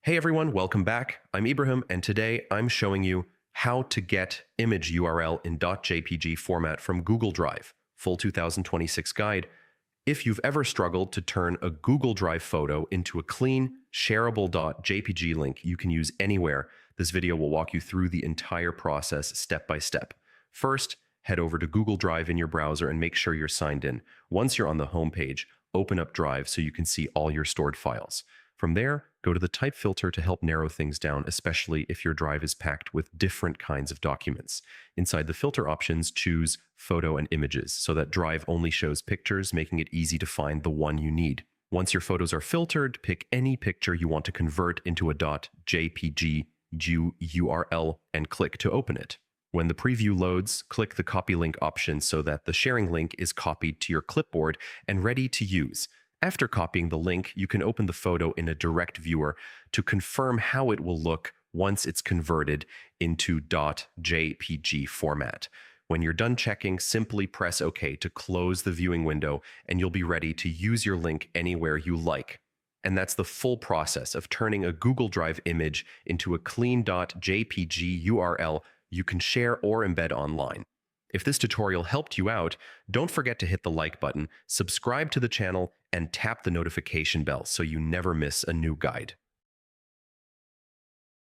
Hey everyone, welcome back. I'm Ibrahim, and today I'm showing you how to get image URL in .jpg format from Google Drive, full 2026 guide. If you've ever struggled to turn a Google Drive photo into a clean, shareable .jpg link you can use anywhere, this video will walk you through the entire process step by step. First, head over to Google Drive in your browser and make sure you're signed in. Once you're on the home page, open up Drive so you can see all your stored files. From there, go to the type filter to help narrow things down, especially if your drive is packed with different kinds of documents. Inside the filter options, choose Photo and Images so that Drive only shows pictures, making it easy to find the one you need. Once your photos are filtered, pick any picture you want to convert into a .jpg URL and click to open it. When the preview loads, click the Copy Link option so that the sharing link is copied to your clipboard and ready to use. After copying the link, you can open the photo in a direct viewer to confirm how it will look once it's converted into .jpg format. When you're done checking, simply press OK to close the viewing window and you'll be ready to use your link anywhere you like. And that's the full process of turning a Google Drive image into a clean .jpg URL you can share or embed online. If this tutorial helped you out, don't forget to hit the like button, subscribe to the channel, and tap the notification bell so you never miss a new guide.